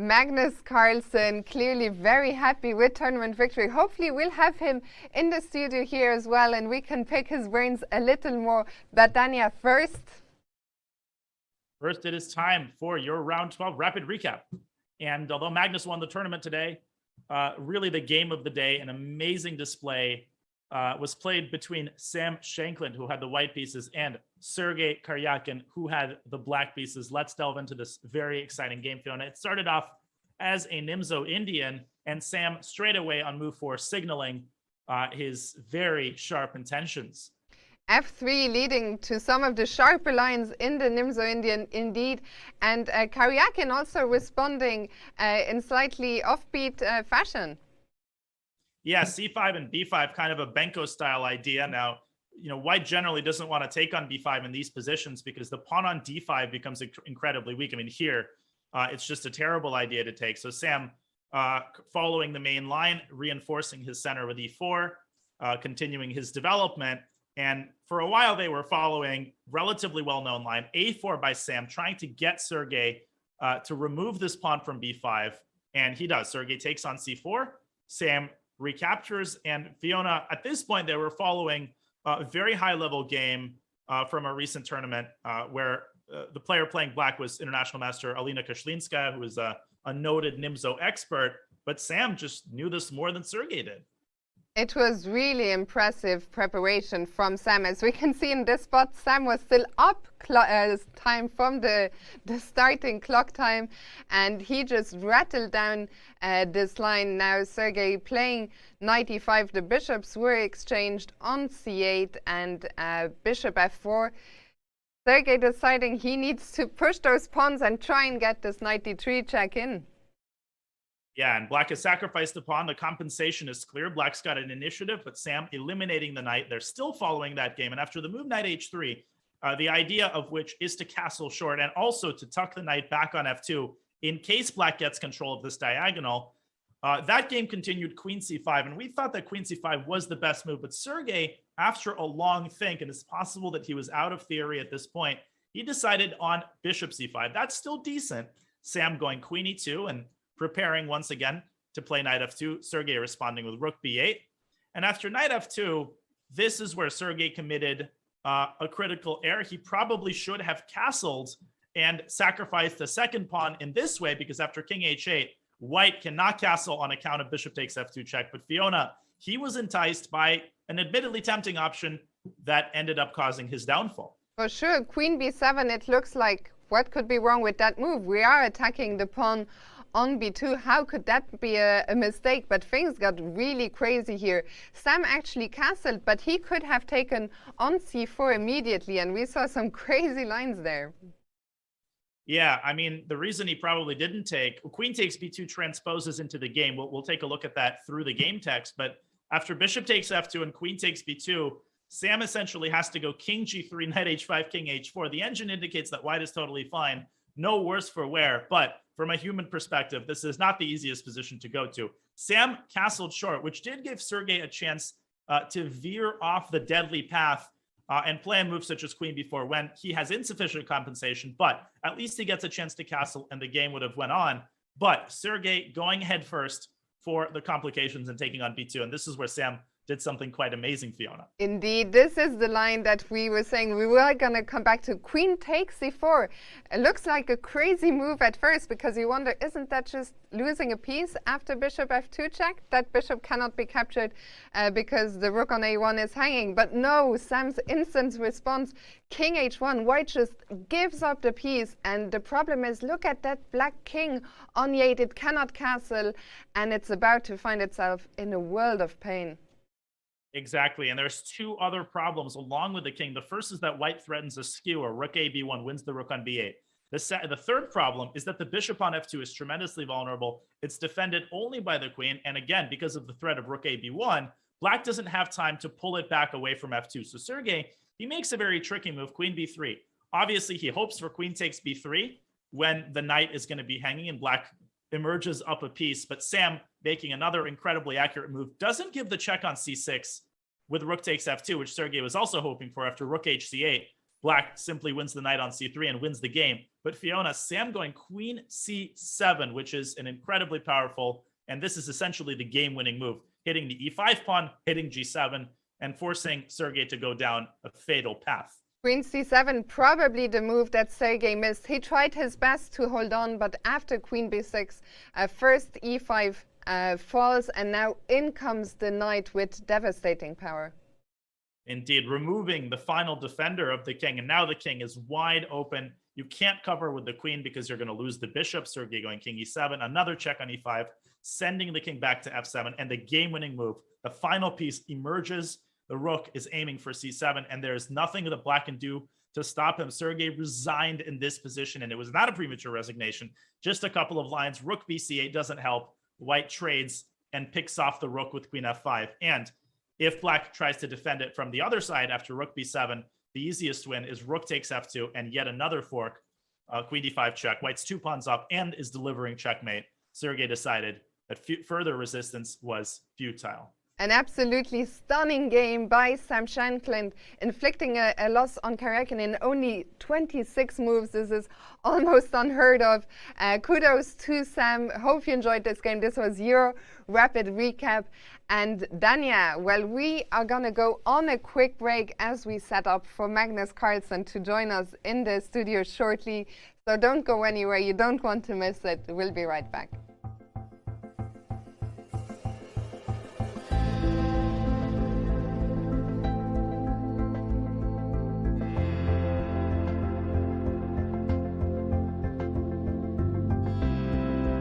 Magnus Carlsen, clearly very happy with tournament victory. Hopefully we'll have him in the studio here as well and we can pick his brains a little more. But Dania, first, it is time for your round 12 rapid recap. And although Magnus won the tournament today, really the game of the day, an amazing display, was played between Sam Shankland, who had the white pieces, and Sergey Karjakin, who had the black pieces. Let's delve into this very exciting game, Fiona. It started off as a Nimzo Indian, and Sam straight away on move 4 signaling his very sharp intentions. F3 leading to some of the sharper lines in the Nimzo Indian indeed, and Karjakin also responding in slightly offbeat fashion. Yeah, c5 and b5, kind of a Benko style idea. Now, white generally doesn't want to take on b5 in these positions because the pawn on d5 becomes incredibly weak. I mean, here, it's just a terrible idea to take. So Sam, following the main line, reinforcing his center with e4, continuing his development. And for a while, they were following relatively well-known line, a4 by Sam, trying to get Sergey to remove this pawn from b5. And he does. Sergey takes on c4. Sam recaptures, and Fiona, at this point, they were following a very high-level game from a recent tournament where the player playing black was international master Alina Kashlinskaya, who is a noted Nimzo expert, but Sam just knew this more than Sergey did. It was really impressive preparation from Sam. As we can see in this spot, Sam was still up time from the starting clock time, and he just rattled down this line. Now Sergey playing knight e5. The bishops were exchanged on c8 and bishop f4. Sergey deciding he needs to push those pawns and try and get this knight d3 check in. Yeah, and black has sacrificed the pawn. The compensation is clear. Black's got an initiative, but Sam eliminating the knight. They're still following that game. And after the move knight h3, the idea of which is to castle short and also to tuck the knight back on f2 in case black gets control of this diagonal. That game continued queen c5, and we thought that queen c5 was the best move. But Sergey, after a long think, and it's possible that he was out of theory at this point, he decided on bishop c5. That's still decent. Sam going queen e2 and preparing once again to play knight f2. Sergey responding with rook b8. And after knight f2, this is where Sergey committed a critical error. He probably should have castled and sacrificed the second pawn in this way, because after king h8, white cannot castle on account of bishop takes f2 check. But Fiona, he was enticed by an admittedly tempting option that ended up causing his downfall. For sure, queen b7, it looks like what could be wrong with that move? We are attacking the pawn on b2. How could that be a mistake? But things got really crazy here. Sam actually castled, but he could have taken on c4 immediately, and we saw some crazy lines there. Yeah, I mean, the reason he probably didn't take, queen takes b2 transposes into the game. We'll take a look at that through the game text. But after bishop takes f2 and queen takes b2, Sam essentially has to go king g3, knight h5, king h4. The engine indicates that white is totally fine. No worse for wear, but from a human perspective, this is not the easiest position to go to. Sam castled short, which did give Sergey a chance to veer off the deadly path and play a move such as queen b4 when he has insufficient compensation, but at least he gets a chance to castle and the game would have went on. But Sergey going head first for the complications and taking on b2, and this is where Sam did something quite amazing, Fiona. Indeed, this is the line that we were saying we were going to come back to. Queen takes c4. It looks like a crazy move at first, because you wonder, isn't that just losing a piece after bishop f2 check? That bishop cannot be captured because the rook on a1 is hanging. But no, Sam's instant response, king h1, white just gives up the piece. And the problem is, look at that black king on e8. It cannot castle, and it's about to find itself in a world of pain. Exactly, and there's two other problems along with the king. The first is that white threatens a skew, or rook a b1 wins the rook on b8. The third problem is that the bishop on f2 is tremendously vulnerable. It's defended only by the queen, and again, because of the threat of rook a b1, black doesn't have time to pull it back away from f2. So Sergey, he makes a very tricky move, queen b3. Obviously, he hopes for queen takes b3 when the knight is going to be hanging and black emerges up a piece, but Sam, making another incredibly accurate move, doesn't give the check on c6 with rook takes f2, which Sergey was also hoping for after rook h c8. Black simply wins the knight on c3 and wins the game. But Fiona, Sam going queen c7, which is an incredibly powerful, and this is essentially the game-winning move, hitting the e5 pawn, hitting g7, and forcing Sergey to go down a fatal path. Queen c7, probably the move that Sergey missed. He tried his best to hold on, but after queen b6, first e5 falls, and now in comes the knight with devastating power. Indeed, removing the final defender of the king, and now the king is wide open. You can't cover with the queen because you're going to lose the bishop. Sergey going king e7, another check on e5, sending the king back to f7, and the game-winning move. The final piece emerges. The rook is aiming for c7, and there's nothing that Black can do to stop him. Sergey resigned in this position, and it was not a premature resignation. Just a couple of lines. Rook bc8 doesn't help. White trades and picks off the rook with queen f5. And if Black tries to defend it from the other side after rook b7, the easiest win is rook takes f2 and yet another fork, queen d5 check. White's 2 pawns up and is delivering checkmate. Sergey decided that further resistance was futile. An absolutely stunning game by Sam Shankland, inflicting a loss on Karjakin in only 26 moves. This is almost unheard of. Kudos to Sam. Hope you enjoyed this game. This was your rapid recap. And Dania, well, we are going to go on a quick break as we set up for Magnus Carlsen to join us in the studio shortly. So don't go anywhere. You don't want to miss it. We'll be right back.